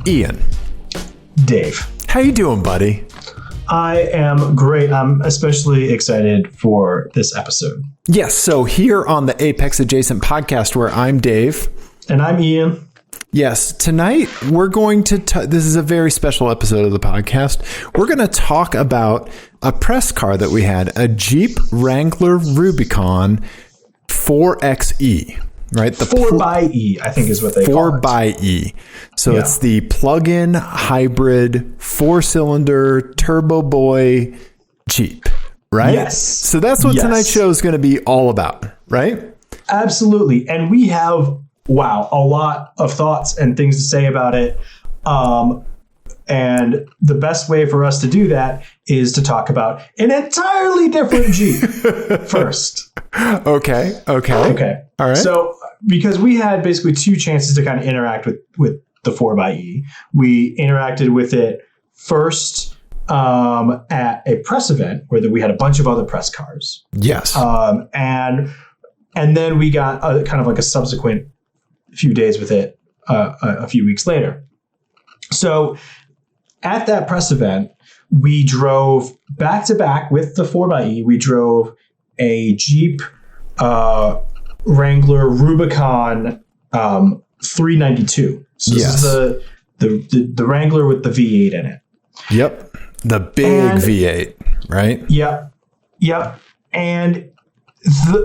Ian. Dave. How you doing, buddy? I am great. I'm especially excited for this episode. Yes, so here on the Apex Adjacent podcast, where I'm Dave. And I'm Ian. Yes, tonight we're going to, this is a very special episode of the podcast. We're going to talk about a press car that we had, a Jeep Wrangler Rubicon 4xe, right? The 4xe, I think is what they call it. 4xe. So It's the plug-in hybrid 4-cylinder turbo boy Jeep, right? Yes. So that's what tonight's show is going to be all about, right? Absolutely. And we have, a lot of thoughts and things to say about it. And the best way for us to do that is to talk about an entirely different Jeep first. Okay. All right. So because we had basically two chances to kind of interact with the 4xe, we interacted with it first at a press event where we had a bunch of other press cars. Yes. And then we got kind of like a subsequent few days with it a few weeks later. So at that press event, we drove back to back with the 4xe. We drove a Jeep Wrangler Rubicon 392. So this is the Wrangler with the V8 in it. Yep. The big V8, right? Yep. And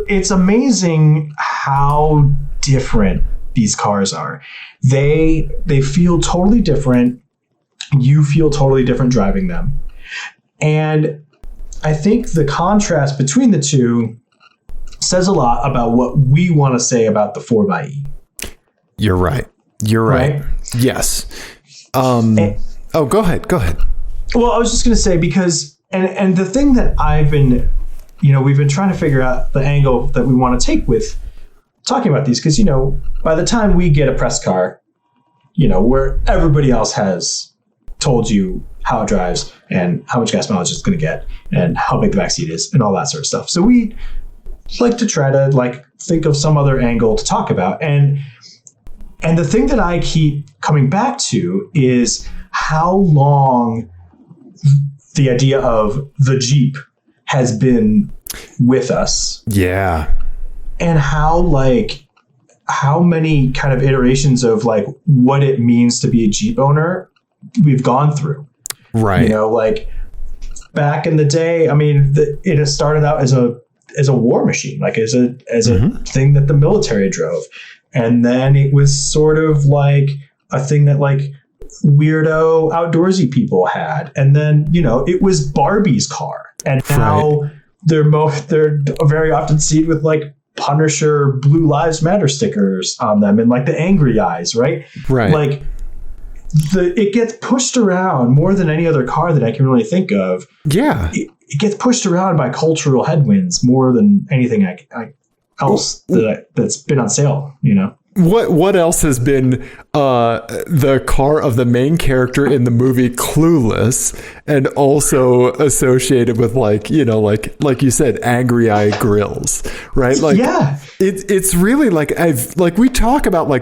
it's amazing how different these cars are. They feel totally different. You feel totally different driving them. And I think the contrast between the two says a lot about what we want to say about the 4xe. You're right. Yes. Go ahead. Well, I was just going to say, because, and the thing that I've been, we've been trying to figure out the angle that we want to take with talking about these, because, by the time we get a press car, where everybody else has told you how it drives and how much gas mileage it's going to get and how big the backseat is and all that sort of stuff. So we like to try to think of some other angle to talk about. And the thing that I keep coming back to is how long the idea of the Jeep has been with us. Yeah. And how many kind of iterations of what it means to be a Jeep owner we've gone through. Right. Back in the day, it has started out as a war machine, as a thing that the military drove. And then it was sort of like a thing that weirdo outdoorsy people had. And then, it was Barbie's car. And now they're very often seen with Punisher Blue Lives Matter stickers on them and the angry eyes, right? Right. It gets pushed around more than any other car that I can really think of. Yeah. It gets pushed around by cultural headwinds more than anything else that's been on sale, What else has been the car of the main character in the movie Clueless, and also associated with like you said, angry eye grills, right? It's really we talk about we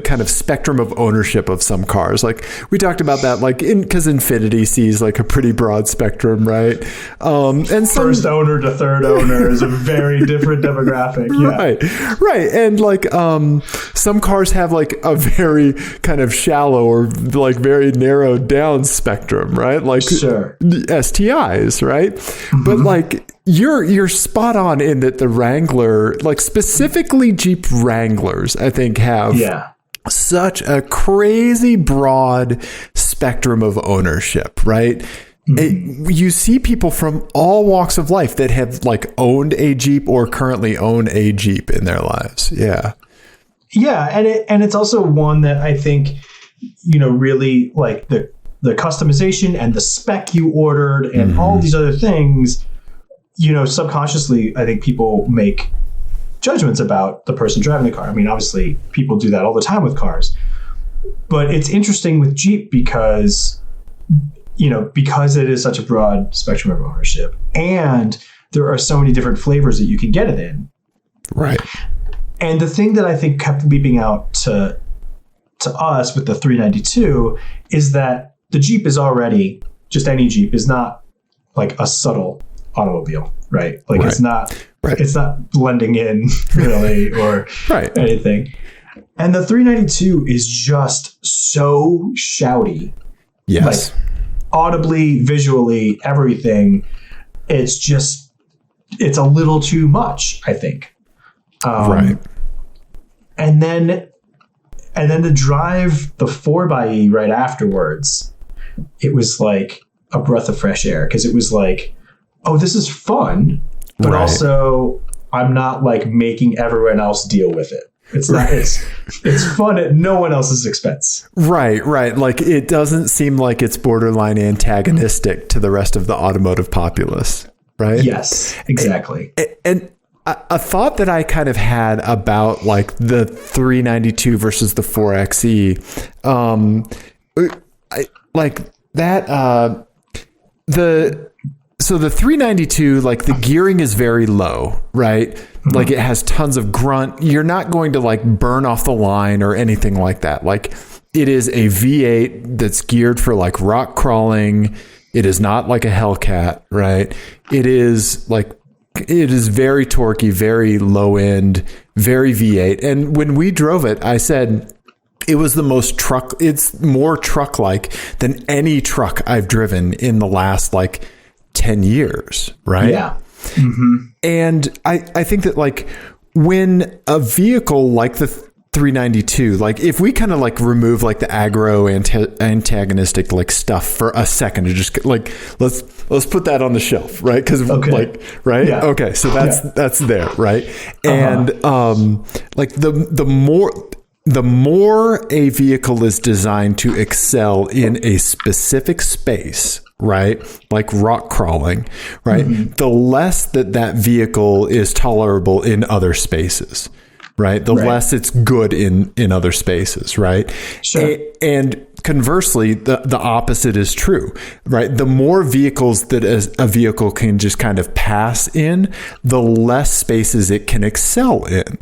kind of spectrum of ownership of some cars. We talked about that because Infiniti sees a pretty broad spectrum, right? And first owner to third owner is a very different demographic. Yeah. Right. And some cars have a very kind of shallow or very narrowed down spectrum, right? Sure. STIs, right? Mm-hmm. But you're spot on in that the Wrangler, specifically Jeep Wranglers, I think have such a crazy broad spectrum of ownership, right? Mm-hmm. You see people from all walks of life that have owned a Jeep or currently own a Jeep in their lives. Yeah. Yeah, and it's also one that I think, really the customization and the spec you ordered and all these other things, subconsciously, I think people make judgments about the person driving the car. Obviously, people do that all the time with cars. But it's interesting with Jeep because it is such a broad spectrum of ownership, and there are so many different flavors that you can get it in. Right. And the thing that I think kept beeping out to to us with the 392 is that the Jeep is already, just any Jeep is not like a subtle automobile, right? Like it's not blending in really or anything. And the 392 is just so shouty. Yes. Like audibly, visually, everything. It's a little too much, I think. And then to drive the 4xe right afterwards, it was like a breath of fresh air, because it was like, oh, this is fun, but also I'm not like making everyone else deal with it. It's not. It's fun at no one else's expense. Right. Like it doesn't seem like it's borderline antagonistic to the rest of the automotive populace. Right. Yes, exactly. And a thought that I kind of had about like the 392 versus the 4xe, So the 392, like the gearing is very low, right? Mm-hmm. Like it has tons of grunt. You're not going to like burn off the line or anything like that. Like it is a V8 that's geared for like rock crawling. It is not like a Hellcat, right? It is very torquey, very low end, very V8. And when we drove it, I said it was it's more truck-like than any truck I've driven in the last like 10 years, right? Yeah. Mm-hmm. And I think that like when a vehicle like the 392, like if we kind of like remove like the aggro antagonistic like stuff for a second to just like let's put that on the shelf, right? Because like yeah. Okay, so that's there, right? And like the more a vehicle is designed to excel in a specific space, right? Like rock crawling, right? Mm-hmm. The less that vehicle is tolerable in other spaces, right? The less it's good in other spaces, right? Sure. And conversely, the opposite is true, right? The more vehicles that a vehicle can just kind of pass in, the less spaces it can excel in.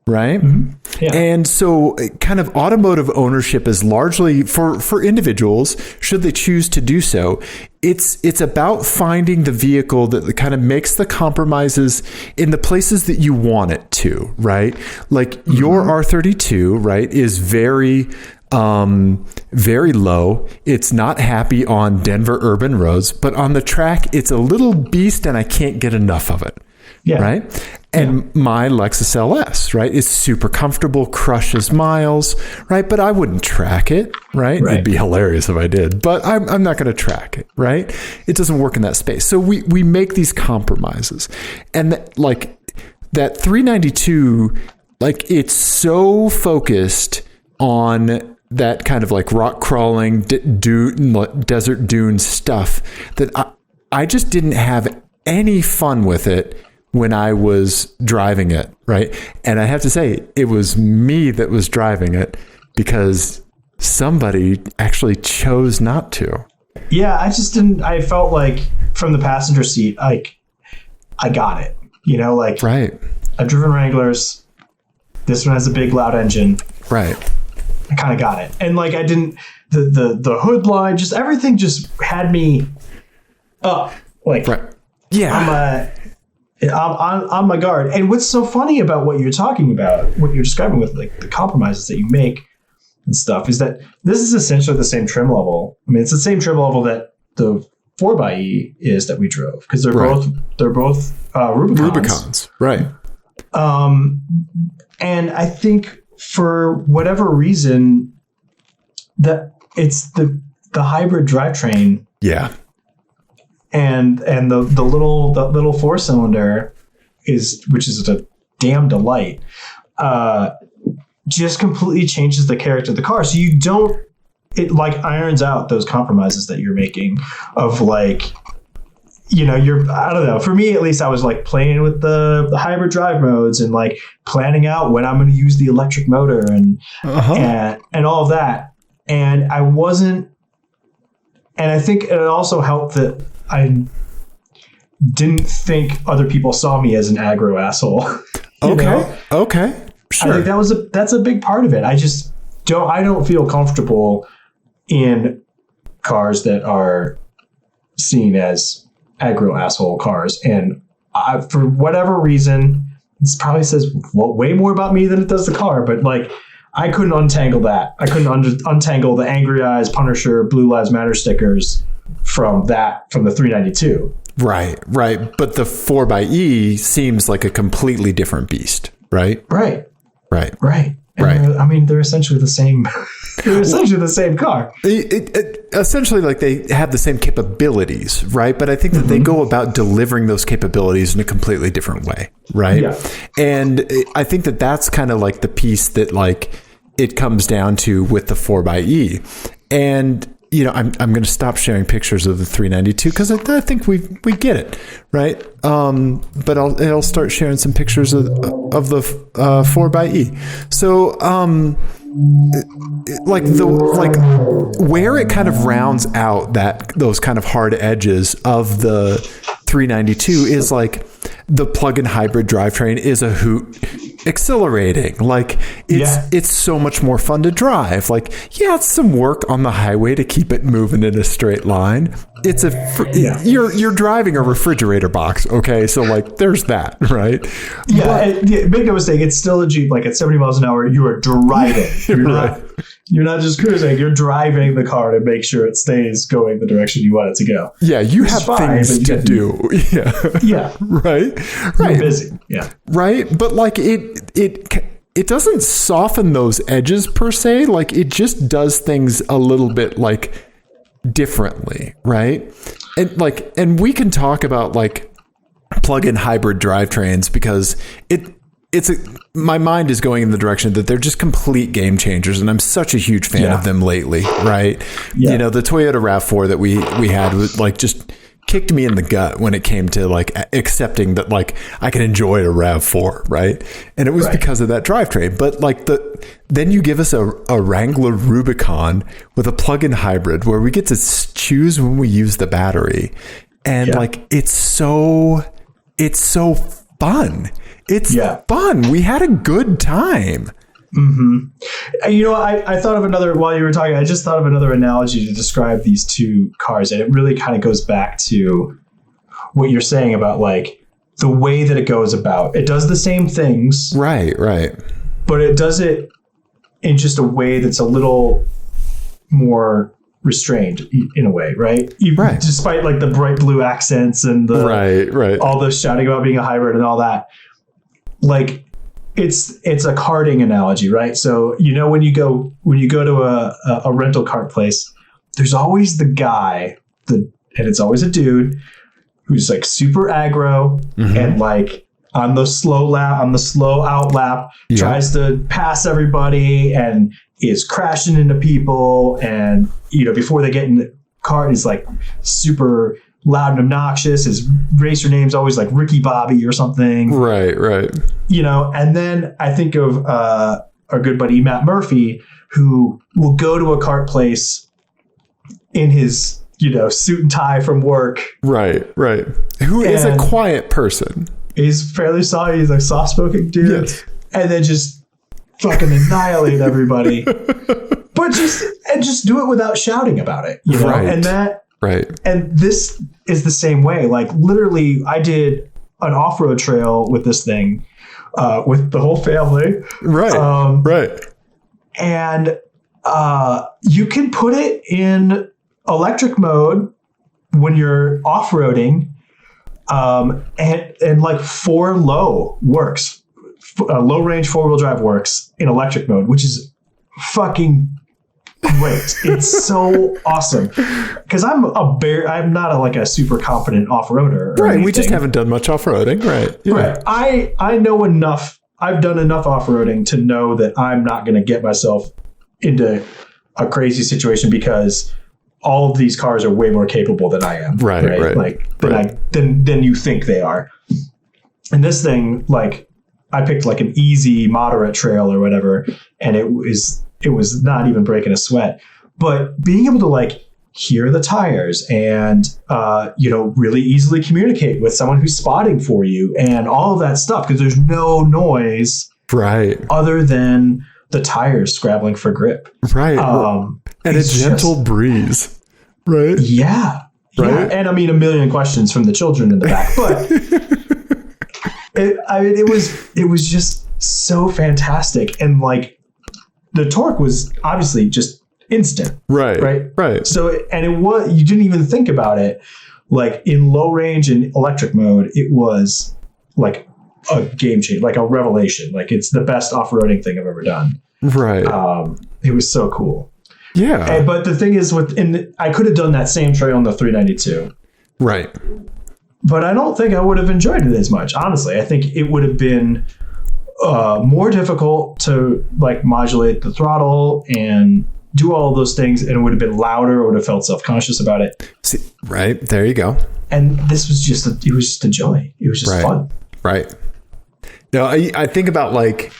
Right. Mm-hmm. Yeah. And so kind of automotive ownership is largely for individuals, should they choose to do so. It's about finding the vehicle that kind of makes the compromises in the places that you want it to. Right. Like your R32, right, is very low. It's not happy on Denver urban roads, but on the track, it's a little beast and I can't get enough of it. Yeah. Right. And my Lexus LS, right, is super comfortable, crushes miles, right? But I wouldn't track it, right? It'd be hilarious if I did, but I'm not going to track it, right? It doesn't work in that space. So we make these compromises. And that 392, like it's so focused on that kind of like rock crawling, desert dune stuff that I just didn't have any fun with it when I was driving it, right? And I have to say, it was me that was driving it because somebody actually chose not to. Yeah, I felt like from the passenger seat, like I got it, like I've driven Wranglers. This one has a big loud engine. Right. I kind of got it. And like, I didn't, the hood line, just everything just had me up. Like, yeah. I'm on my guard. And what's so funny about what you're talking about, what you're describing with like the compromises that you make and stuff, is that this is essentially the same trim level. I mean, it's the same trim level that the 4xe is that we drove, because they're both Rubicons. Right. And I think for whatever reason that it's the hybrid drivetrain. Yeah. And the little 4-cylinder which is a damn delight, just completely changes the character of the car. So it like irons out those compromises that you're making of like, I don't know. For me, at least, I was like playing with the hybrid drive modes and like planning out when I'm going to use the electric motor and all of that. And I wasn't, and I think it also helped that I didn't think other people saw me as an aggro asshole. Okay. Sure. I think that's a big part of it. don't feel comfortable in cars that are seen as aggro asshole cars. And for whatever reason, this probably says way more about me than it does the car, but like, I couldn't untangle that. I couldn't untangle the Angry Eyes, Punisher, Blue Lives Matter stickers from the 392. Right. But the 4xe seems like a completely different beast, right? Right. And I mean, they're essentially the same. They're essentially the same car. Essentially, like they have the same capabilities, right? But I think that they go about delivering those capabilities in a completely different way, right? Yeah. And I think that that's kind of like the piece that like it comes down to with the 4xe. And you know, I'm going to stop sharing pictures of the 392 because I think we get it, right? But I'll start sharing some pictures of the 4xe. So where it kind of rounds out those kind of hard edges of the 392 is like the plug-in hybrid drivetrain is a hoot. Exhilarating, like it's so much more fun to drive. Like, yeah, it's some work on the highway to keep it moving in a straight line. It's you're driving a refrigerator box, okay? So like, there's that, right? Yeah, make no mistake, it's still a Jeep. Like at 70 miles an hour, you are driving. You're not just cruising. You're driving the car to make sure it stays going the direction you want it to go. Yeah, you have things to do. Yeah. Right. You're busy. Yeah. Right. But like it doesn't soften those edges per se. Like it just does things a little bit like differently. Right. And we can talk about like plug-in hybrid drivetrains because my mind is going in the direction that they're just complete game changers, and I'm such a huge fan of them lately, right? Yeah. You know, the Toyota RAV4 that we had was like just kicked me in the gut when it came to like accepting that like I can enjoy a RAV4, right? And it was because of that drivetrain. But like then you give us a Wrangler Rubicon with a plug-in hybrid where we get to choose when we use the battery, and like it's so fun. It's fun. We had a good time. Mm-hmm. You know, I thought of another, while you were talking, I just thought of another analogy to describe these two cars. And it really kind of goes back to what you're saying about like the way that it goes about. It does the same things. Right. But it does it in just a way that's a little more restrained in a way, right? Despite like the bright blue accents and the all the shouting about being a hybrid and all that. Like it's a karting analogy, right? So, you know, when you go to a rental kart place, there's always the guy and it's always a dude who's like super aggro and like on the slow out lap, tries to pass everybody and is crashing into people. And, you know, before they get in the car, he's like super loud and obnoxious. His racer name's always like Ricky Bobby or something. Right. You know, and then I think of our good buddy Matt Murphy, who will go to a kart place in his, you know, suit and tie from work. Right. Who is a quiet person. He's fairly soft. He's a soft-spoken dude. Yes. And then just fucking annihilate everybody. But just do it without shouting about it. You know? And this is the same way. Like literally, I did an off-road trail with this thing, with the whole family. Right. And you can put it in electric mode when you're off-roading, and like 4 low works. Low range 4-wheel drive works in electric mode, which is fucking great. It's so awesome because I'm not a super confident off-roader. Right. We just haven't done much off-roading. Right. Yeah. Right. I know enough. I've done enough off-roading to know that I'm not going to get myself into a crazy situation because all of these cars are way more capable than I am. Right. Like than you think they are. And this thing, like I picked like an easy moderate trail or whatever, and it was not even breaking a sweat. But being able to like hear the tires and you know, really easily communicate with someone who's spotting for you and all of that stuff, because there's no noise other than the tires scrabbling for grip. Right. And a gentle breeze. Right. Yeah. Right. Yeah. And I mean, a million questions from the children in the back, but it was just so fantastic. And like the torque was obviously just instant. Right. So, and you didn't even think about it. Like in low range and electric mode, it was like a game changer, like a revelation. Like it's the best off-roading thing I've ever done. Right. It was so cool. Yeah. But the thing is, I could have done that same trail on the 392. Right. But I don't think I would have enjoyed it as much. Honestly, I think it would have been more difficult to like modulate the throttle and do all of those things, and it would have been louder. I would have felt self-conscious about it. See, right. There you go. And this was just a joy. It was just fun. Right. Now, I think about like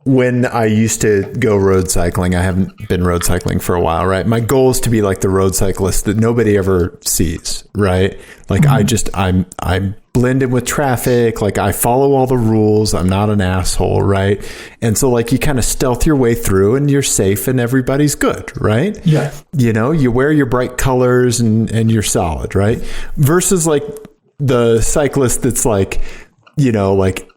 when I used to go road cycling. I haven't been road cycling for a while, right? My goal is to be like the road cyclist that nobody ever sees, right? Like I'm blend in with traffic. Like I follow all the rules. I'm not an asshole, right? And so like you kind of stealth your way through and you're safe and everybody's good, right? Yeah. You know, you wear your bright colors and you're solid, right? Versus like the cyclist that's like, you know, like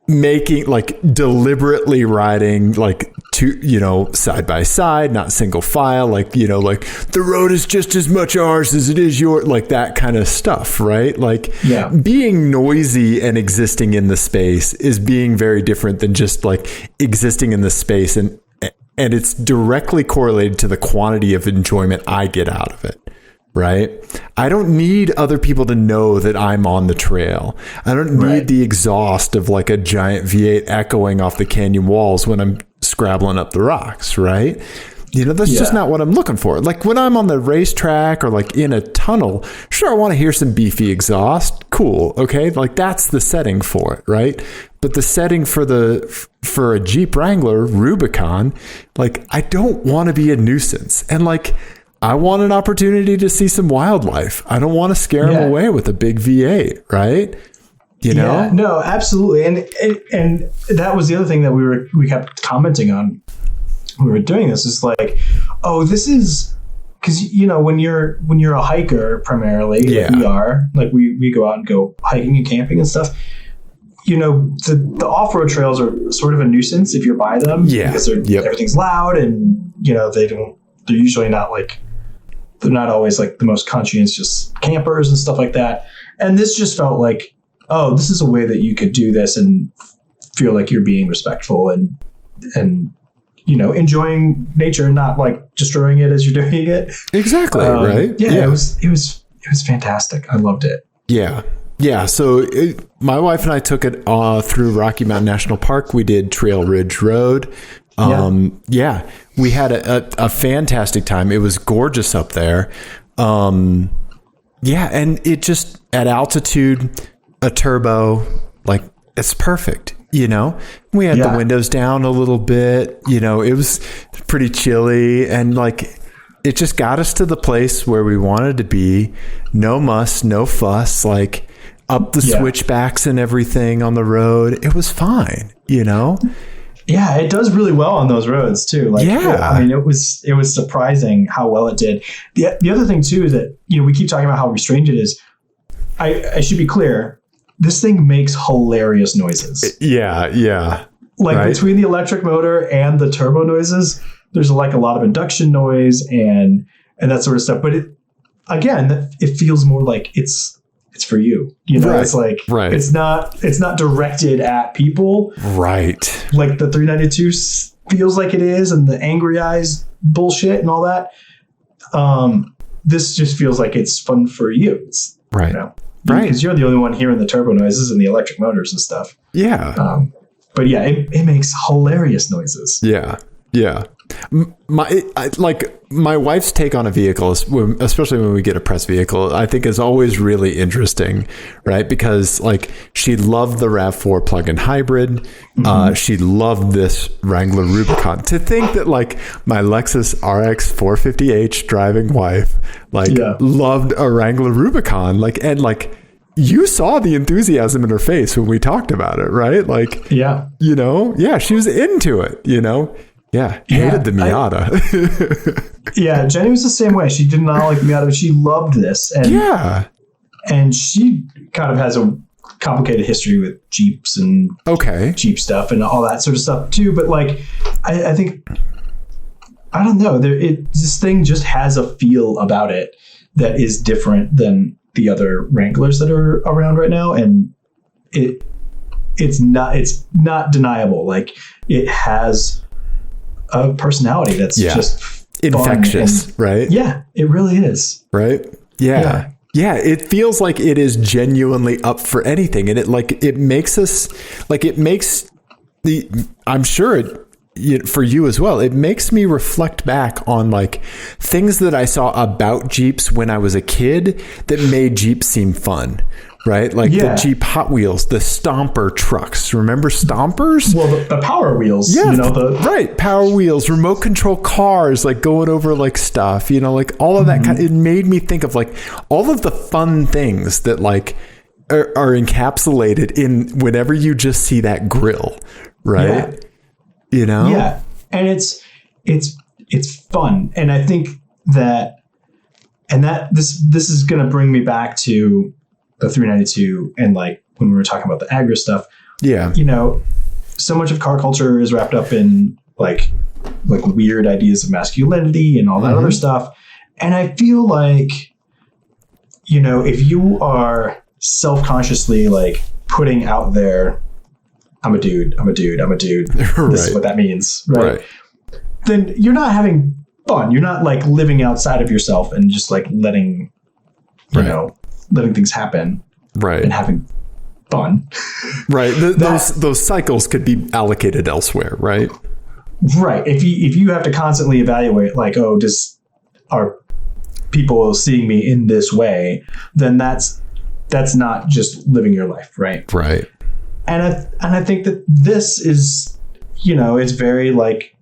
making like deliberately riding like two, you know, side by side, not single file, like, you know, like the road is just as much ours as it is your, like that kind of stuff, right? Like being noisy and existing in the space is being very different than just like existing in the space, and it's directly correlated to the quantity of enjoyment I get out of it. Right? I don't need other people to know that I'm on the trail. I don't need the exhaust of like a giant V8 echoing off the canyon walls when I'm scrabbling up the rocks, right? You know, that's just not what I'm looking for. Like when I'm on the racetrack or like in a tunnel, sure, I want to hear some beefy exhaust. Cool. Okay. Like that's the setting for it. Right. But the setting for a Jeep Wrangler Rubicon, like I don't want to be a nuisance. And like, I want an opportunity to see some wildlife. I don't want to scare them away with a big V8, right? You know? Yeah, no, absolutely. And that was the other thing that we kept commenting on when we were doing this, is like, oh, this is because, you know, when you're a hiker primarily, like we are, like we go out and go hiking and camping and stuff. You know, the off-road trails are sort of a nuisance if you're by them, because everything's loud, and you know they're usually not like. They're not always like the most conscientious campers and stuff like that. And this just felt like, oh, this is a way that you could do this and feel like you're being respectful and you know, enjoying nature and not like destroying it as you're doing it. Exactly. Right. Yeah. It was fantastic. I loved it. Yeah. Yeah. So my wife and I took it through Rocky Mountain National Park. We did Trail Ridge Road. We had a fantastic time. It was gorgeous up there. And it just at altitude, a turbo, like it's perfect. You know, we had the windows down a little bit, you know, it was pretty chilly, and like, it just got us to the place where we wanted to be. No muss, no fuss, like up the switchbacks and everything on the road. It was fine, you know? Yeah, it does really well on those roads too. Like, I mean, it was surprising how well it did. The other thing too is that, you know, we keep talking about how restrained it is. I should be clear. This thing makes hilarious noises. Yeah. Like between the electric motor and the turbo noises, there's like a lot of induction noise and that sort of stuff. But it feels more like it's for you. You know, it's like it's not directed at people. Right. Like the 392 feels like it is, and the angry eyes bullshit and all that. This just feels like it's fun for you. It's, you know, because you're the only one hearing the turbo noises and the electric motors and stuff. Yeah. But yeah, it makes hilarious noises. Yeah. My wife's take on a vehicle, especially when we get a press vehicle, I think is always really interesting, right? Because like she loved the RAV4 plug-in hybrid. She loved this Wrangler Rubicon. To think that like my Lexus RX 450h driving wife, like loved a Wrangler Rubicon, like, and like you saw the enthusiasm in her face when we talked about it, right? Like, yeah, you know, yeah, she was into it, you know? Yeah, hated the Miata. Yeah, Jenny was the same way. She did not like Miata, but she loved this. And, yeah. And she kind of has a complicated history with Jeeps and Jeep stuff and all that sort of stuff too. But like, I think, I don't know, this thing just has a feel about it that is different than the other Wranglers that are around right now. And it's not deniable. Like, it has a personality that's just infectious, right? Yeah, it really is. Right? Yeah. Yeah, it feels like it is genuinely up for anything. And it makes us, like, it makes I'm sure for you as well, it makes me reflect back on like things that I saw about Jeeps when I was a kid that made Jeeps seem fun. Right? Like the Jeep Hot Wheels, the Stomper trucks. Remember Stompers? Well, the Power Wheels. Yeah. You know, right. Power Wheels, remote control cars, like going over like stuff, you know, like all of that it made me think of like all of the fun things that like are encapsulated in whenever you just see that grill. Right. Yeah. You know? Yeah. And it's fun. And I think that this is going to bring me back to the 392 and like when we were talking about the aggro stuff. Yeah. You know, so much of car culture is wrapped up in like weird ideas of masculinity and all that other stuff. And I feel like, you know, if you are self-consciously like putting out there, I'm a dude. Right. This is what that means. Right. Then you're not having fun. You're not like living outside of yourself and just like letting things happen. Right. And having fun. Right. Those cycles could be allocated elsewhere. Right. Right. If you have to constantly evaluate like, oh, are people seeing me in this way, then that's not just living your life. Right. Right. And I think that this is, you know, it's very like,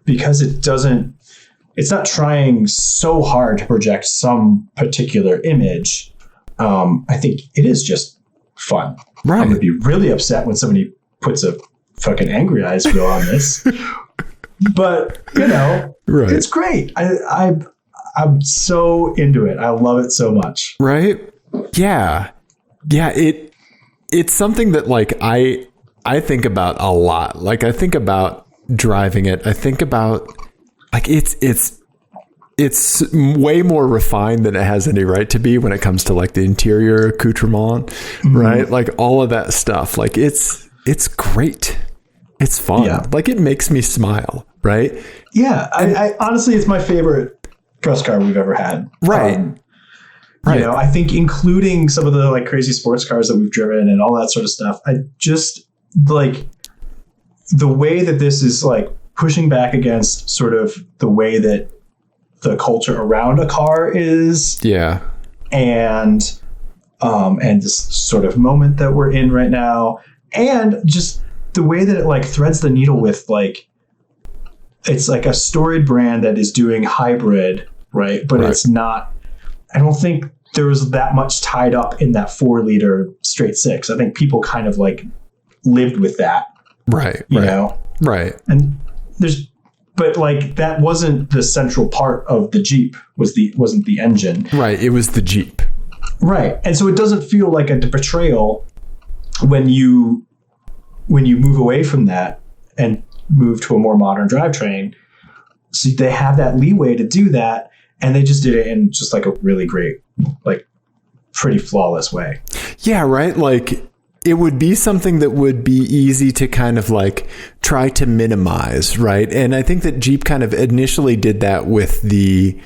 because it's not trying so hard to project some particular image. I think it is just fun. Right. I'm going to be really upset when somebody puts a fucking angry eyes feel on this, but you know, it's great. I'm so into it. I love it so much. Right. Yeah. Yeah. It's something that like I think about a lot. Like I think about driving it. I think about like it's way more refined than it has any right to be when it comes to like the interior accoutrement, right? Like all of that stuff. Like it's great. It's fun. Yeah. Like it makes me smile, right? Yeah. I honestly, it's my favorite press car we've ever had. Right. You know, I think including some of the like crazy sports cars that we've driven and all that sort of stuff. I just like the way that this is like pushing back against sort of the way that the culture around a car is. Yeah. And this sort of moment that we're in right now. And just the way that it like threads the needle with like, it's like a storied brand that is doing hybrid, right? But it's not, I don't think there was that much tied up in that 4-liter straight six. I think people kind of like lived with that. Right. You know? Right. And but like that wasn't the central part of the Jeep wasn't the engine. Right. It was the Jeep. Right. And so it doesn't feel like a betrayal when you move away from that and move to a more modern drivetrain. So they have that leeway to do that. And they just did it in just like a really great, like pretty flawless way. Yeah. Right. Like it would be something that would be easy to kind of like try to minimize. Right. And I think that Jeep kind of initially did that with the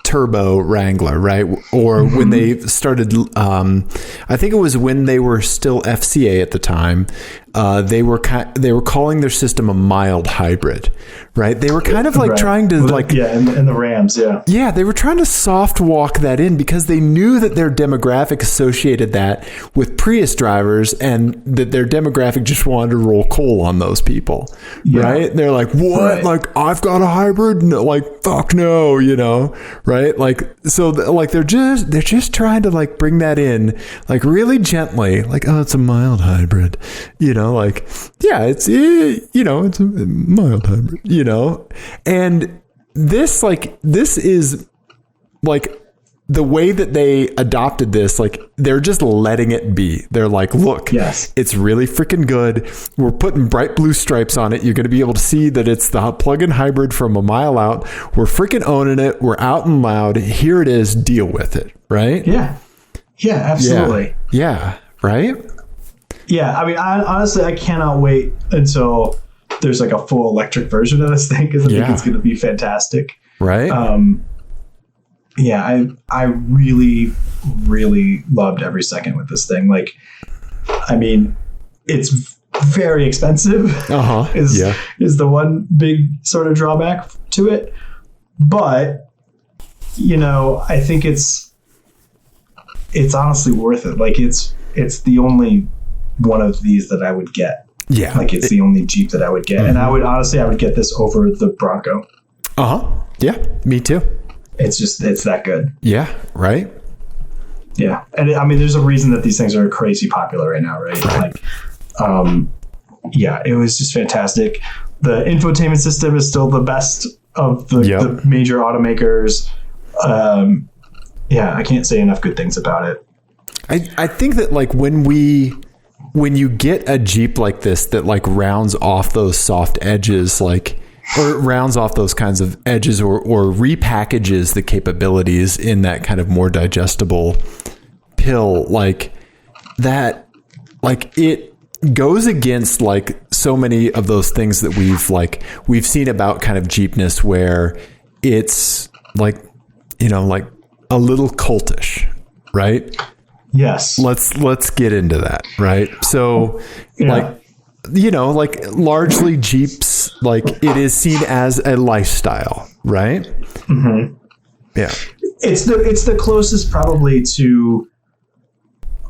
turbo Wrangler, right? Or when they started, I think it was when they were still FCA at the time. They were calling their system a mild hybrid, right? They were kind of like trying to and the Rams, yeah, they were trying to soft walk that in because they knew that their demographic associated that with Prius drivers, and that their demographic just wanted to roll coal on those people, right? They're like, what? Like I've got a hybrid? No, like fuck no, you know, right? right? Like, so like they're just trying to like bring that in like really gently, like, oh, it's a mild hybrid, you know, like, yeah, it's it's a mild hybrid, you know. And this is like the way that they adopted this, like they're just letting it be. They're like, look, yes, it's really freaking good. We're putting bright blue stripes on it. You're going to be able to see that it's the plug-in hybrid from a mile out. We're freaking owning it. We're out and loud. Here it is. Deal with it. Right? Yeah. Yeah, absolutely. Yeah. Right? Yeah. I mean, honestly, I cannot wait until there's like a full electric version of this thing, because I think it's going to be fantastic. Right? Yeah, I really, really loved every second with this thing. Like, I mean, it's very expensive. Is the one big sort of drawback to it. But, you know, I think it's honestly worth it. Like, it's the only one of these that I would get. Yeah. Like, it's the only Jeep that I would get. And I would get this over the Bronco. Yeah, me too. It's that good. Yeah. Right. Yeah. And I mean, there's a reason that these things are crazy popular right now, right? Like, yeah, it was just fantastic. The infotainment system is still the best of the major automakers. Yeah, I can't say enough good things about it. I think that like when you get a Jeep like this that like rounds off those soft edges, like, or rounds off those kinds of edges, or repackages the capabilities in that kind of more digestible pill, like that, like it goes against like so many of those things that we've seen about kind of Jeepness, where it's like, you know, like a little cultish, right? Yes. Let's get into that, right? So like, you know, like largely Jeeps, like it is seen as a lifestyle, right? Mm-hmm. Yeah. It's the closest probably to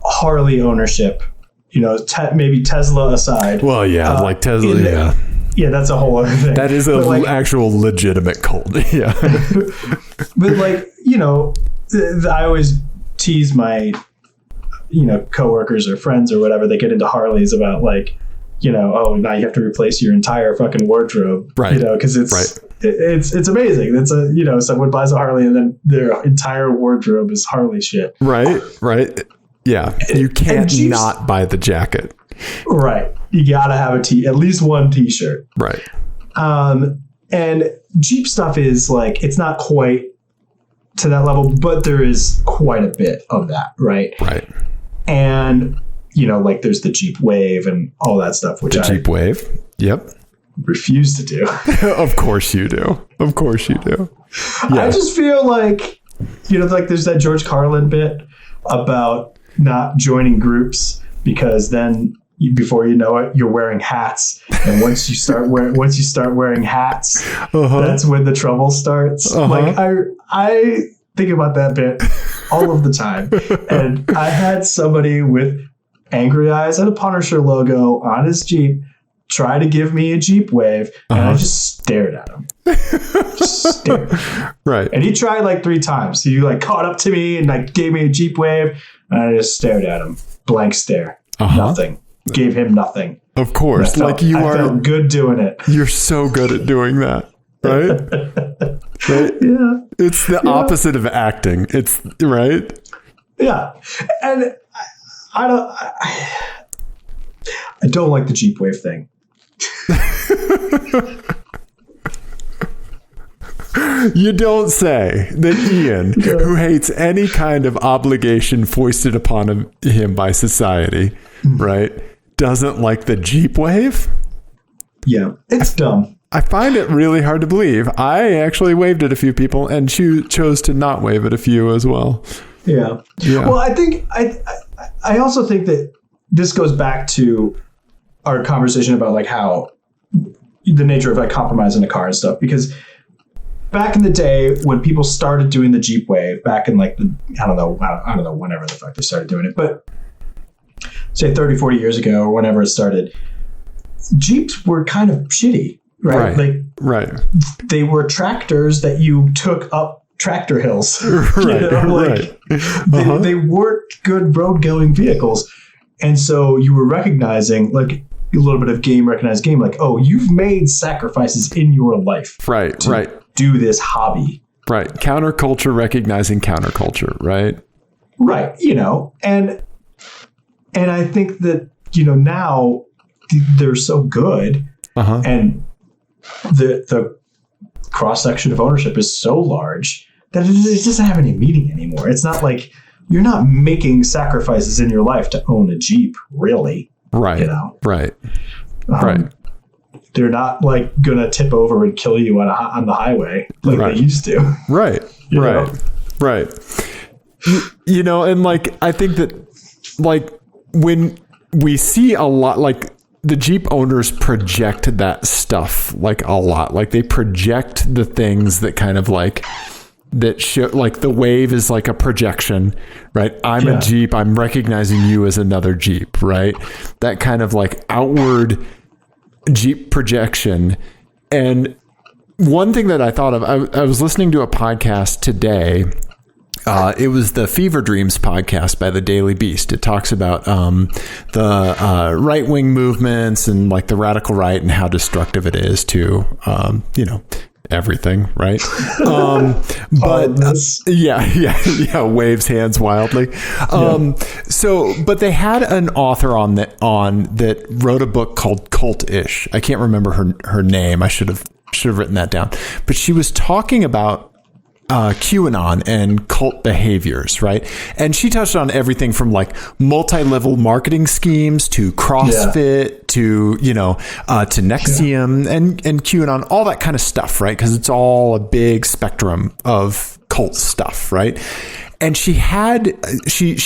Harley ownership, you know, maybe Tesla aside. Well, yeah, like Tesla, yeah, that's a whole other thing. That is a like, actual legitimate cult. Yeah. But like, you know, I always tease my, you know, coworkers or friends or whatever, they get into Harleys about like, you know, oh, now you have to replace your entire fucking wardrobe, right? You know, because it's amazing. It's a, you know, someone buys a Harley and then their entire wardrobe is Harley shit. Right. Yeah, you can't not buy the jacket. Right, you gotta have at least one T-shirt. Right. And Jeep stuff is like, it's not quite to that level, but there is quite a bit of that, right? Right. And you know, like there's the Jeep Wave and all that stuff, which Jeep Wave. Yep. Refuse to do. Of course you do. Yeah. I just feel like, you know, like there's that George Carlin bit about not joining groups because then before you know it, you're wearing hats. And once you start wearing hats, that's when the trouble starts. Like I think about that bit all of the time. And I had somebody with angry eyes and a Punisher logo on his Jeep try to give me a Jeep Wave, and I just stared at him. Just stared. Right. And he tried like 3 times. He like caught up to me and like gave me a Jeep Wave, and I just stared at him. Blank stare. Nothing. Gave him nothing. Of course. I felt good doing it. You're so good at doing that. Right? Right? Yeah. It's the opposite of acting. It's right. Yeah. And I don't like the Jeep Wave thing. You don't say that Ian, who hates any kind of obligation foisted upon him by society, right, doesn't like the Jeep Wave? Yeah, it's dumb. I find it really hard to believe. I actually waved at a few people and chose to not wave at a few as well. Yeah. Well, I think I also think that this goes back to our conversation about like how the nature of like compromise in a car and stuff, because back in the day when people started doing the Jeep Wave, back in like I don't know whenever the fuck they started doing it, but say 30, 40 years ago or whenever it started, Jeeps were kind of shitty, right? Like, right. They were tractors that you took up tractor hills. Right, right. They weren't good road going vehicles. And so you were recognizing like a little bit of game recognized game, like, oh, you've made sacrifices in your life. Right, right. Do this hobby. Right. Counterculture recognizing counterculture, right? Right. And I think that, now they're so good and the cross section of ownership is so large that it doesn't have any meaning anymore. It's not like you're not making sacrifices in your life to own a Jeep, really. Right. Right. Right. They're not like gonna tip over and kill you on the highway like they used to. Right. Right. Right. And like I think that like when we see a lot, like the Jeep owners project that stuff like a lot. Like they project the things that kind of like that show, like the wave is like a projection, right? I'm a Jeep. I'm recognizing you as another Jeep, right? That kind of like outward Jeep projection. And one thing that I thought of, I was listening to a podcast today. It was the Fever Dreams podcast by the Daily Beast. It talks about the right-wing movements and like the radical right and how destructive it is to, everything, right? But waves hands wildly. But they had an author on that wrote a book called Cult-ish. I can't remember her name. I should have written that down. But she was talking about QAnon and cult behaviors, right? And she touched on everything from like multi-level marketing schemes to CrossFit to, to Nexium and QAnon, all that kind of stuff, right? Because it's all a big spectrum of cult stuff, right? And she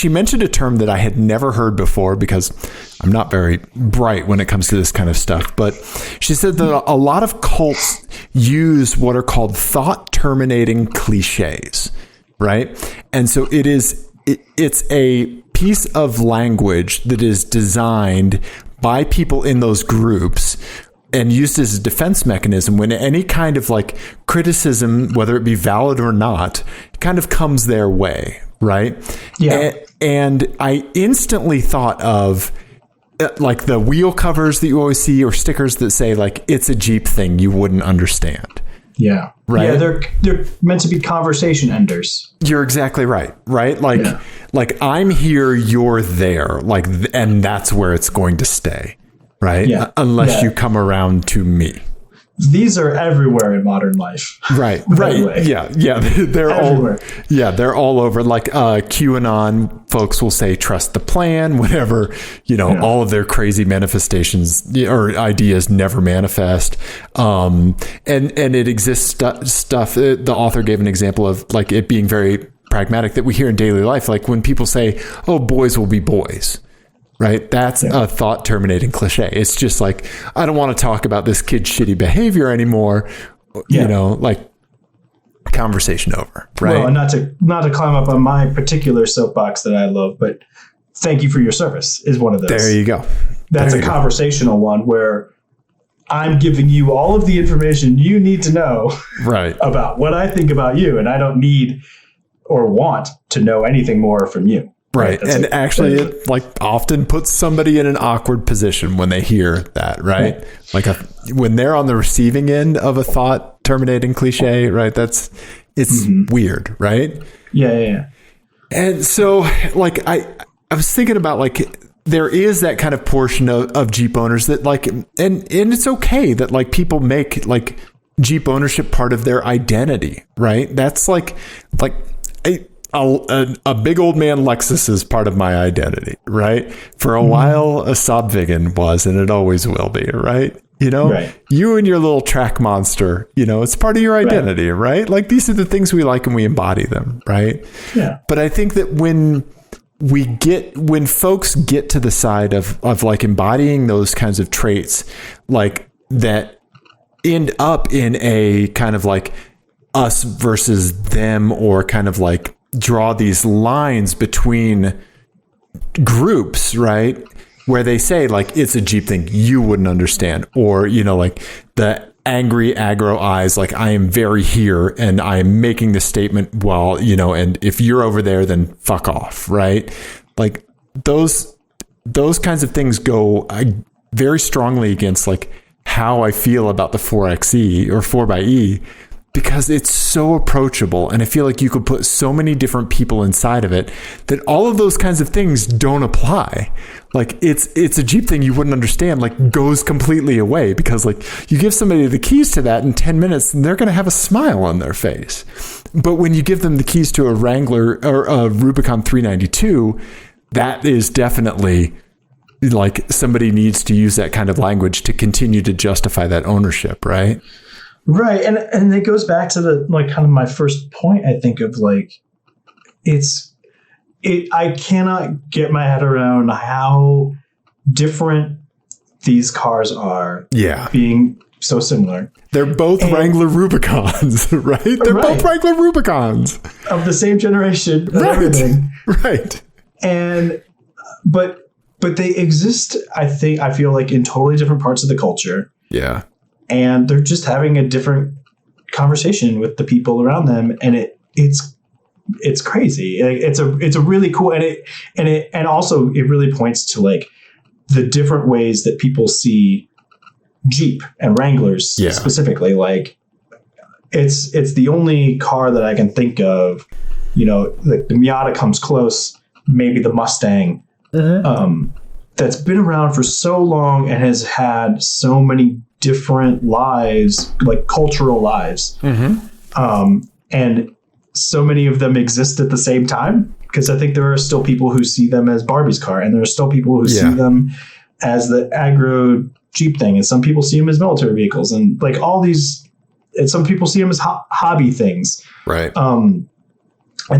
mentioned a term that I had never heard before because I'm not very bright when it comes to this kind of stuff. But she said that a lot of cults use what are called thought terminating cliches, right? And so it's a piece of language that is designed by people in those groups and used as a defense mechanism when any kind of like criticism, whether it be valid or not, kind of comes their way, right? Yeah. And I instantly thought of like the wheel covers that you always see or stickers that say like, it's a Jeep thing you wouldn't understand. Yeah. Right. Yeah, they're meant to be conversation enders. You're exactly right. Right? Like I'm here, you're there. Like, and that's where it's going to stay. Right. Yeah. Unless you come around to me. These are everywhere in modern life. Right. Right. Yeah. Yeah. They're everywhere. They're all over. Like QAnon folks will say, trust the plan, whatever, all of their crazy manifestations or ideas never manifest. And it exists stuff. The author gave an example of like it being very pragmatic that we hear in daily life. Like when people say, oh, boys will be boys. Right. That's a thought terminating cliche. It's just like, I don't want to talk about this kid's shitty behavior anymore. Like conversation over. Right. Well, and not to climb up on my particular soapbox that I love, but thank you for your service is one of those. There you go. That's a conversational one where I'm giving you all of the information you need to know about what I think about you. And I don't need or want to know anything more from you. Right. And actually it like often puts somebody in an awkward position when they hear that, right? Like when they're on the receiving end of a thought terminating cliche, right? It's weird, right? Yeah. And so like, I was thinking about like, there is that kind of portion of Jeep owners that like, and it's okay that like people make like Jeep ownership part of their identity, right? That's like a big old man Lexus is part of my identity, right? For a while, a Saab Viggen was, and it always will be, right? You and your little track monster, it's part of your identity, right? Like these are the things we like and we embody them, right? Yeah. But I think that when folks get to the side of like embodying those kinds of traits, like that end up in a kind of like us versus them, or kind of like draw these lines between groups, right? Where they say like, it's a Jeep thing you wouldn't understand, or, like the angry, aggro eyes, like I am very here and I am making the statement while, you know, and if you're over there, then fuck off, right? Like those kinds of things go very strongly against like how I feel about the 4xe or 4xe, because it's so approachable. And I feel like you could put so many different people inside of it that all of those kinds of things don't apply. Like it's a Jeep thing you wouldn't understand, like goes completely away, because like you give somebody the keys to that in 10 minutes and they're going to have a smile on their face. But when you give them the keys to a Wrangler or a Rubicon 392, that is definitely like somebody needs to use that kind of language to continue to justify that ownership, right? Right. And it goes back to the like kind of my first point, I think, of like I cannot get my head around how different these cars are. Yeah. Being so similar. They're both Wrangler Rubicons, right? They're both Wrangler Rubicons. Of the same generation and everything. Right. And but they exist, I feel like, in totally different parts of the culture. Yeah. And they're just having a different conversation with the people around them, and it's crazy. It's a really cool, and also it really points to like the different ways that people see Jeep and Wranglers specifically. Like it's the only car that I can think of, you know, like the Miata comes close, maybe the Mustang, that's been around for so long and has had so many different lives, like cultural lives. And so many of them exist at the same time, because I think there are still people who see them as Barbie's car, and there are still people who see them as the aggro Jeep thing, and some people see them as military vehicles, and like all these, and some people see them as hobby things, right? And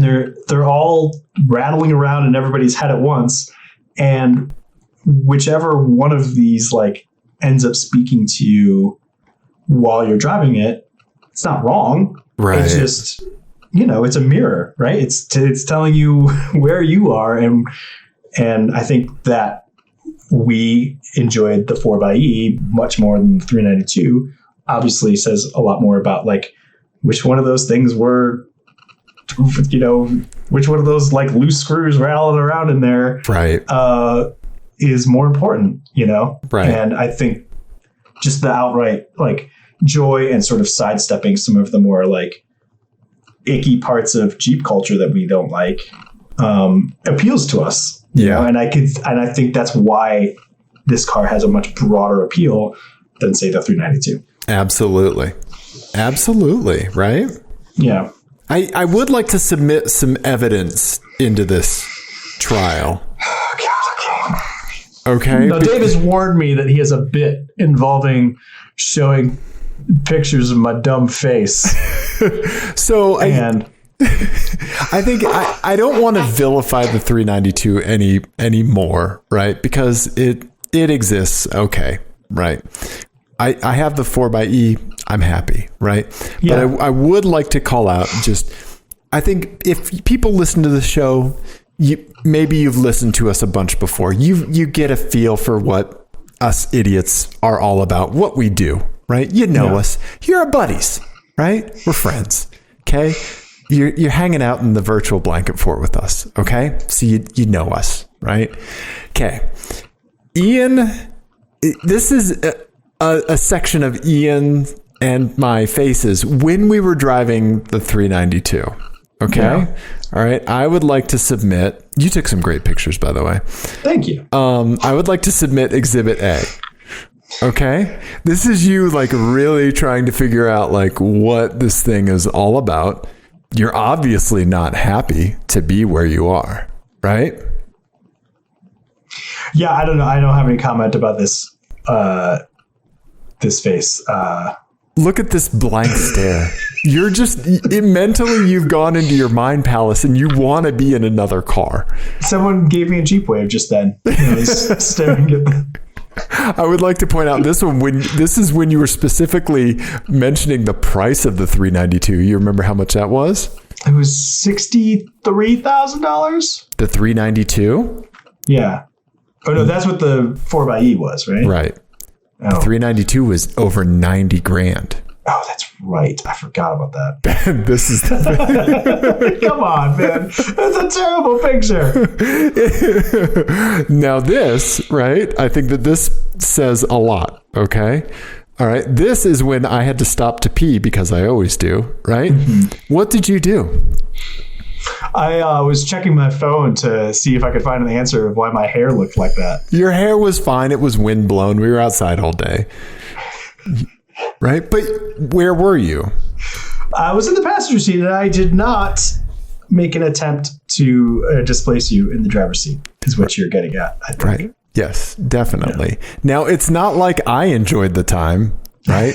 they're all rattling around in everybody's head at once, and whichever one of these like ends up speaking to you while you're driving it, it's not wrong. Right. It's just, you know, it's a mirror, right? It's telling you where you are. And I think that we enjoyed the 4xe much more than the 392. Obviously says a lot more about like which one of those things were, you know, which one of those like loose screws rattling around in there. Right. Is more important, you know? Right. And I think just the outright like joy and sort of sidestepping some of the more like icky parts of Jeep culture that we don't like appeals to us. You know? And I think that's why this car has a much broader appeal than say the 392. Absolutely. Absolutely. Right. Yeah. I would like to submit some evidence into this trial. Okay. Now, Dave has warned me that he has a bit involving showing pictures of my dumb face. So I think I don't want to vilify the 392 anymore, right? Because it exists. Okay. Right. I have the 4xe. I'm happy. Right. Yeah. But I would like to call out just, I think if people listen to the show, maybe you've listened to us a bunch before. You get a feel for what us idiots are all about, what we do, right? You know us. You're our buddies, right? We're friends. Okay. You're hanging out in the virtual blanket fort with us. Okay. So you know us, right? Okay. Ian, this is a section of Ian and my faces when we were driving the 392. Okay. Yeah. All right. I would like to submit. You took some great pictures, by the way. Thank you. I would like to submit Exhibit A. Okay. This is you like really trying to figure out like what this thing is all about. You're obviously not happy to be where you are, right? Yeah. I don't know. I don't have any comment about this, this face. Look at this blank stare. You're just mentally, you've gone into your mind palace and you want to be in another car. Someone gave me a Jeep Wave just then. I was staring at them. I would like to point out this is when you were specifically mentioning the price of the 392. You remember how much that was? It was $63,000. The 392? Yeah. Oh no, that's what the 4xe was, right? Right. Oh. 392 was over 90 grand. Oh, that's right. I forgot about that. This is the Come on, man. That's a terrible picture. Now this, right? I think that this says a lot. Okay. All right. This is when I had to stop to pee because I always do. Right. Mm-hmm. What did you do? I was checking my phone to see if I could find an answer of why my hair looked like that. Your hair was fine. It was wind blown. We were outside all day. Right? But where were you? I was in the passenger seat, and I did not make an attempt to displace you in the driver's seat, is what you're getting at, I think. Right. Yes, definitely. Yeah. Now, it's not like I enjoyed the time, right?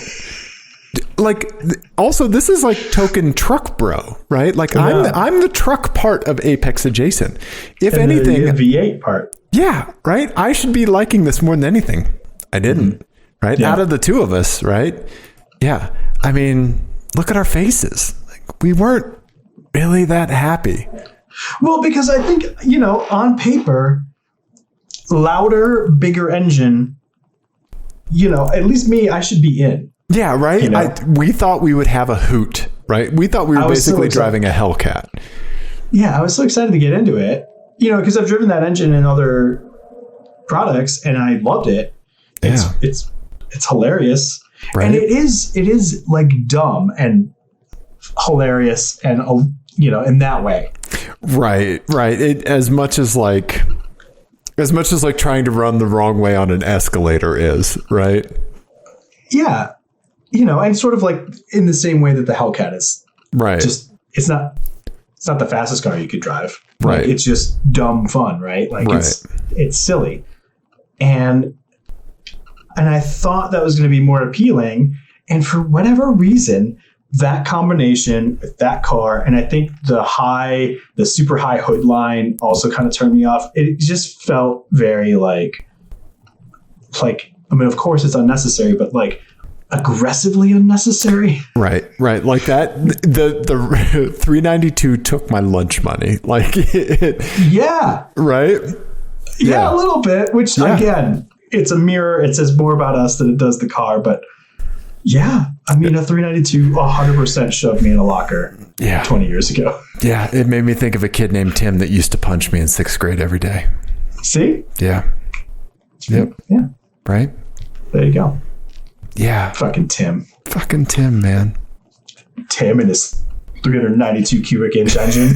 Like, also, this is like token truck bro, right? Like, yeah. I'm the truck part of Apex Adjacent. If and anything... The V8 part. Yeah, right? I should be liking this more than anything. I didn't. Mm-hmm. Right? Yeah. Out of the two of us, right? Yeah. I mean, look at our faces. Like, we weren't really that happy. Well, because I think, on paper, louder, bigger engine, at least me, I should be in. Yeah, right? We thought we would have a hoot, right? We thought we were basically driving a Hellcat. Yeah, I was so excited to get into it. Because I've driven that engine in other products, and I loved it. It's hilarious, right? And it is like dumb and hilarious, and in that way. Right. As much as like trying to run the wrong way on an escalator is, right? Yeah, and sort of like in the same way that the Hellcat is. Right. Just it's not the fastest car you could drive. Right. Like, it's just dumb fun, right? Like it's silly, and I thought that was going to be more appealing. And for whatever reason, that combination with that car, and I think the super high hood line also kind of turned me off. It just felt very like, I mean, of course it's unnecessary, but like aggressively unnecessary. Right. Like that. The 392 took my lunch money. Like yeah. Right. Yeah, a little bit, which again, it's a mirror. It says more about us than it does the car. But yeah, I mean, a 392 100% shoved me in a locker 20 years ago. Yeah, it made me think of a kid named Tim that used to punch me in 6th grade every day. See? Yeah. Yep. Yeah. Right? There you go. Yeah. Fucking Tim, man. Tim and his 392 cubic inch engine.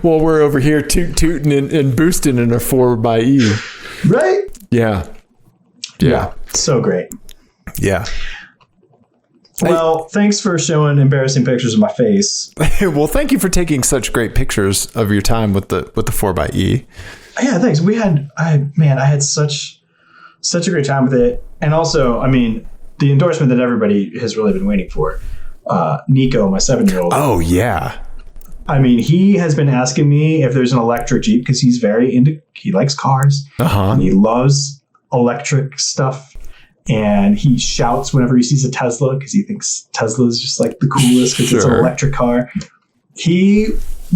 Well, we're over here tooting and boosting in a 4xe. Right? Yeah. So great. Yeah. Well, thanks for showing embarrassing pictures of my face. Well, thank you for taking such great pictures of your time with the 4xe. Yeah, thanks. I had such a great time with it. And also, I mean, the endorsement that everybody has really been waiting for. Nico, my 7-year-old. Oh, yeah. I mean, he has been asking me if there's an electric Jeep because he's he likes cars. And he loves electric stuff. And he shouts whenever he sees a Tesla because he thinks Tesla is just like the coolest because it's an electric car. He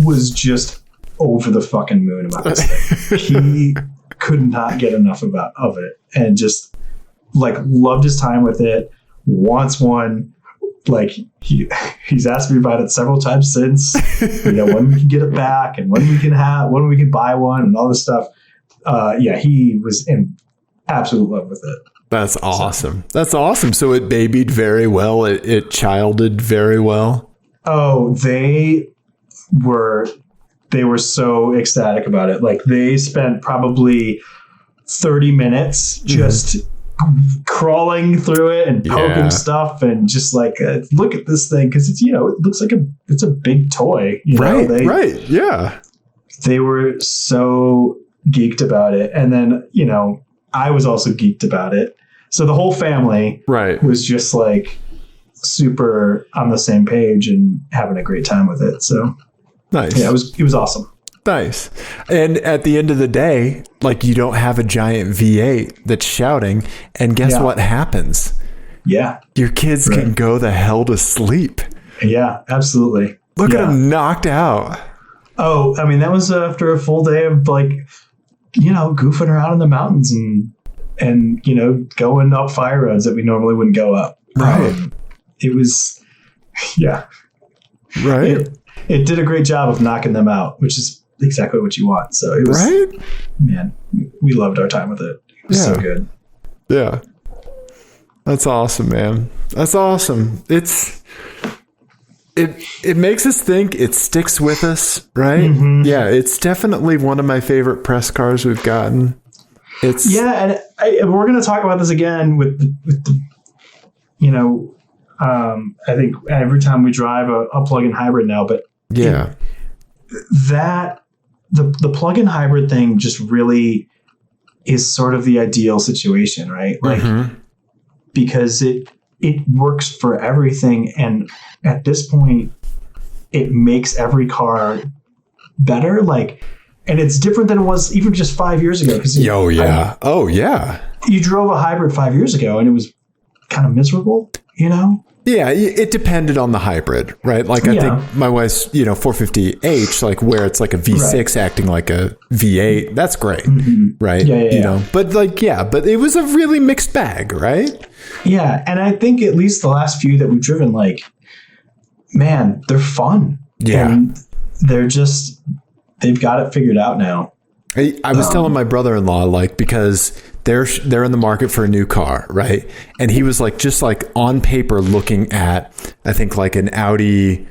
was just over the fucking moon about this thing. He could not get enough of it and just like loved his time with it. Wants one. Like he's asked me about it several times since, when we can get it back and when we can buy one and all this stuff. He was in absolute love with it. That's awesome. That's awesome. So it babied very well. It childed very well. Oh, they were so ecstatic about it. Like they spent probably 30 minutes just crawling through it and poking stuff and just like look at this thing because it's it looks like it's a big toy. Right. Yeah. They were so geeked about it, and then I was also geeked about it. So the whole family was just like super on the same page and having a great time with it. So nice. Yeah, it was awesome. Nice. And at the end of the day, like you don't have a giant V8 that's shouting. And guess what happens? Yeah. Your kids can go the hell to sleep. Yeah, absolutely. Look at them knocked out. Oh, I mean, that was after a full day of like, goofing around in the mountains and and, you know, going up fire roads that we normally wouldn't go up. Right. It was, yeah. Right. It did a great job of knocking them out, which is exactly what you want. So it was, right? Man, we loved our time with it. It was so good. Yeah. That's awesome, man. That's awesome. It makes us think. It sticks with us, right? Mm-hmm. Yeah, it's definitely one of my favorite press cars we've gotten. And we're going to talk about this again with the you know, I think every time we drive a plug-in hybrid now, but yeah, the plug-in hybrid thing just really is sort of the ideal situation, right? Like, because it works for everything. And at this point, it makes every car better. Like, and it's different than it was even just 5 years ago. You drove a hybrid 5 years ago and it was kind of miserable, you know? Yeah, it depended on the hybrid, right? Like I think my wife's, 450H, like where it's like a V6 acting like a V8. That's great, right? Yeah. But but it was a really mixed bag, right? Yeah, and I think at least the last few that we've driven, like, man, they're fun. Yeah, and they've got it figured out now. I was telling my brother-in-law, like, because they're in the market for a new car, right? And he was like, just like on paper looking at, I think like an Audi,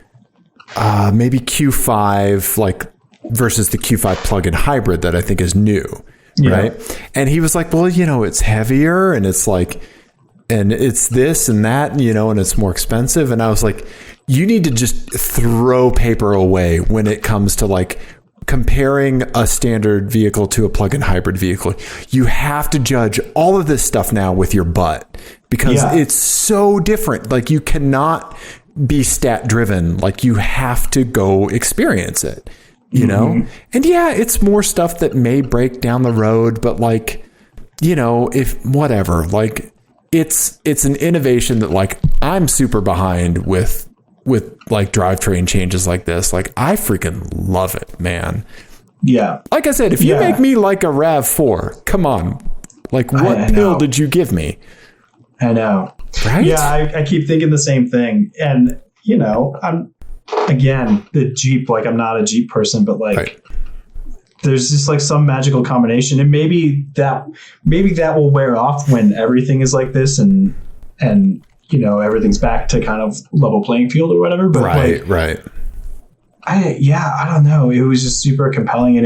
maybe Q5, like versus the Q5 plug-in hybrid that I think is new, right? And he was like, well, it's heavier and it's like, and it's this and that, and it's more expensive. And I was like, you need to just throw paper away when it comes to like comparing a standard vehicle to a plug-in hybrid vehicle. You have to judge all of this stuff now with your butt because it's so different. Like, you cannot be stat driven. Like, you have to go experience it, you know? And it's more stuff that may break down the road, but like, if whatever, like it's an innovation that like I'm super behind with like drivetrain changes like this. Like, I freaking love it, man. Yeah. Like I said, if you make me like a RAV4, come on. Like, what pill did you give me? I know. Right? Yeah, I keep thinking the same thing. And, I'm, again, the Jeep, like, I'm not a Jeep person, but like, there's just like some magical combination. And maybe that will wear off when everything is like this and everything's back to kind of level playing field or whatever. But right. I don't know. It was just super compelling. And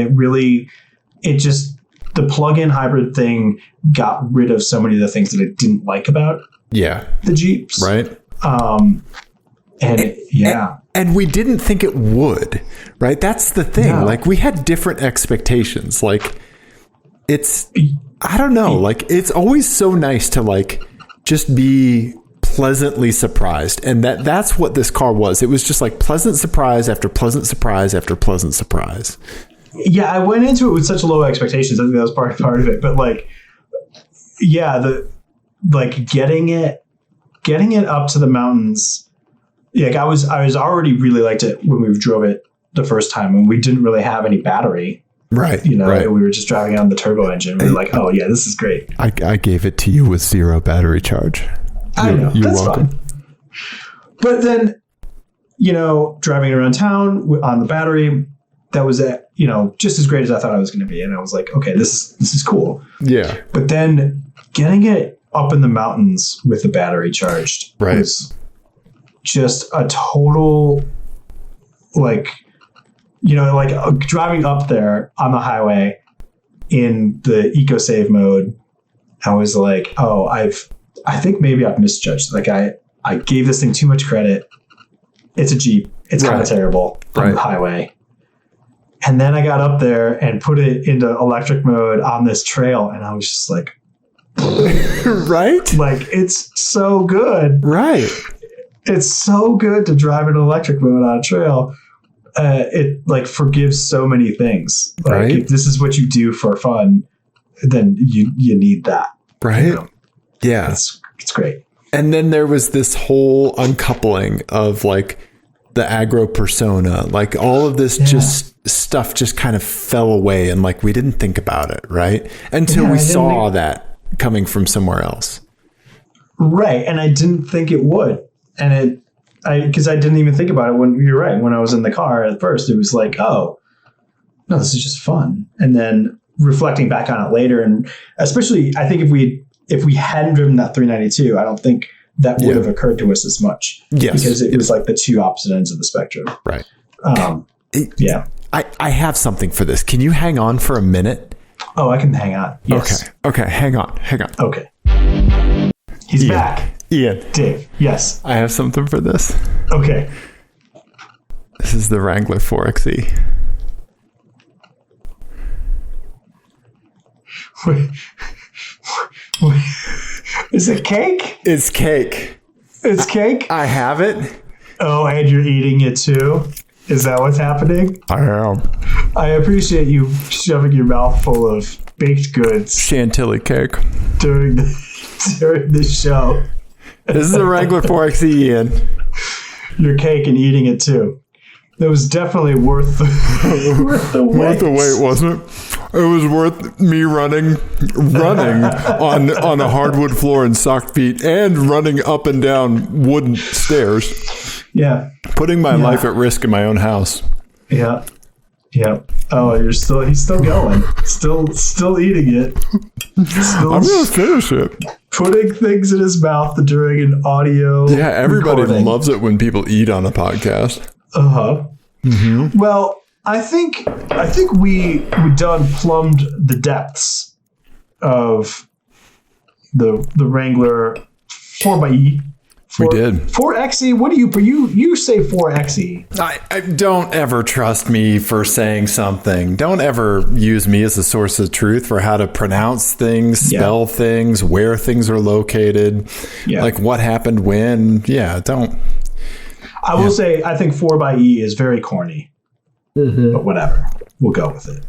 the plug-in hybrid thing got rid of so many of the things that I didn't like about the Jeeps. Right. And we didn't think it would, right? That's the thing. No. Like, we had different expectations. Like, I don't know. Like, it's always so nice to like just be pleasantly surprised. And that's what this car was. It was just like pleasant surprise after pleasant surprise after pleasant surprise. Yeah, I went into it with such low expectations. I think that was part of it. But like, getting it up to the mountains. Like, I was already really liked it when we drove it the first time, and we didn't really have any battery. Right. We were just driving on the turbo engine. We were like, oh yeah, this is great. I gave it to you with 0 battery charge. I know. That's welcome. Fine. But then, driving around town on the battery, that was just as great as I thought I was going to be. And I was like, okay, this is cool. Yeah. But then getting it up in the mountains with the battery charged was just a total, driving up there on the highway in the eco-save mode. I was like, oh, I think maybe I've misjudged. Like, I gave this thing too much credit. It's a Jeep. It's kind of terrible on the highway. And then I got up there and put it into electric mode on this trail. And I was just like, right? Like, it's so good. Right. It's so good to drive in electric mode on a trail. It like forgives so many things. Like, if this is what you do for fun, then you need that. Right. Yeah. It's great. And then there was this whole uncoupling of like the agro persona, like all of this stuff just kind of fell away, and like we didn't think about it, right? Until we saw that coming from somewhere else. Right. And I didn't think it would. And because I didn't even think about it when you're right. When I was in the car at first, it was like, oh, no, this is just fun. And then reflecting back on it later, and especially I think if we hadn't driven that 392, I don't think that would have occurred to us as much. Yes. Because it was like the two opposite ends of the spectrum. Right. Yeah. I have something for this. Can you hang on for a minute? Oh, I can hang on. Yes. Okay. Hang on. Okay. He's back. Ian. Dave. Yes. I have something for this. Okay. This is the Wrangler 4xe. Is it cake? It's cake. It's cake? I have it. Oh, and you're eating it too? Is that what's happening? I am. I appreciate you shoving your mouth full of baked goods Chantilly cake. during the show. This is the Wrangler 4xe, Ian. Your cake and eating it too. That was definitely worth the wait. Worth the wait, wasn't it? It was worth me running on a hardwood floor in socked feet and running up and down wooden stairs. Yeah. Putting my life at risk in my own house. Yeah. Yeah. Oh, he's still going. Still eating it. Still I'm going to finish it. putting things in his mouth during an audio. Yeah, everybody recording. loves it when people eat on a podcast. Uh-huh. Mm-hmm. Well, I think we done plumbed the depths of the Wrangler 4xe. We did. 4xe. What do you say 4xe? I don't ever trust me for saying something. Don't ever use me as a source of truth for how to pronounce things, spell things, where things are located, like what happened when. Yeah, don't. I will say I think 4xe is very corny, but whatever. We'll go with it.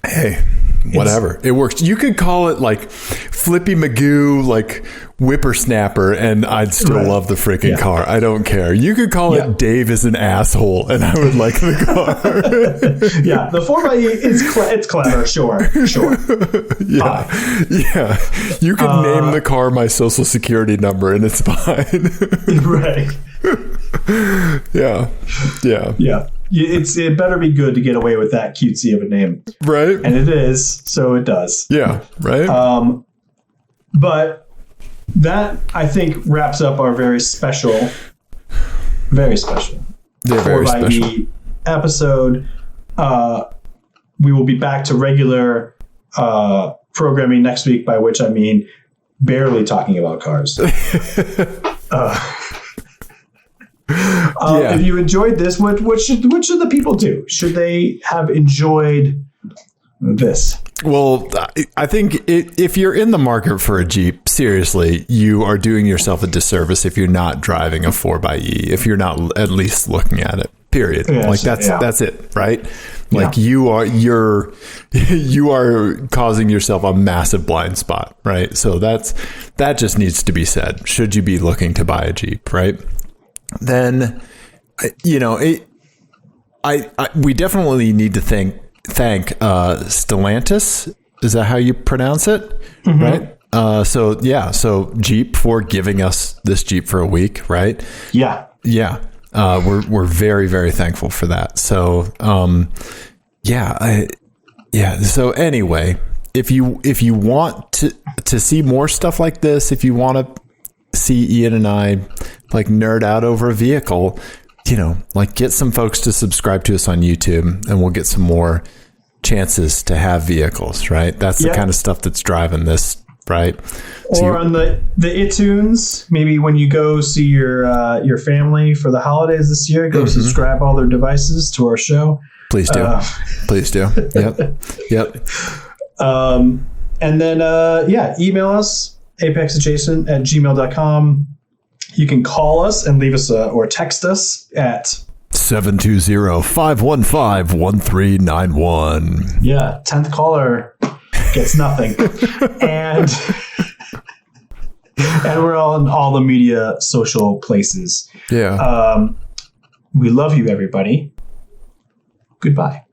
Hey, whatever. It works. You could call it like Flippy Magoo, like whippersnapper, and I'd still love the freaking car. I don't care. You could call it Dave is an asshole, and I would like the car. Yeah, the 4xe is it's clever. Sure. Yeah. You can name the car my social security number, and it's fine. Right. Yeah. It better be good to get away with that cutesy of a name. Right. And it is, so it does. Yeah, right. But that, I think, wraps up our very special 4xe episode. We will be back to regular programming next week, by which I mean barely talking about cars. If you enjoyed this, what should the people do? Should they have enjoyed this? Well, I think if you're in the market for a Jeep, seriously, you are doing yourself a disservice if you're not driving a 4xe, if you're not at least looking at it. Period. That's it, right? Like you are causing yourself a massive blind spot, right? So that just needs to be said. Should you be looking to buy a Jeep, right? Then, we definitely need to thank Stellantis. Is that how you pronounce it? Right? So Jeep for giving us this Jeep for a week, right? Yeah. We're very, very thankful for that. So, So anyway, if you want to see more stuff like this, if you want to see Ian and I like nerd out over a vehicle, like get some folks to subscribe to us on YouTube, and we'll get some more chances to have vehicles, right? That's the kind of stuff that's driving this, right? Or on the iTunes, maybe when you go see your family for the holidays this year, go subscribe all their devices to our show. Please do. Please do. Yep. And then, email us, apexadjacent@gmail.com. You can call us and leave us or text us at 720-515-1391. Yeah, 10th caller gets nothing. and we're all in all the media social places. Yeah. We love you, everybody. Goodbye.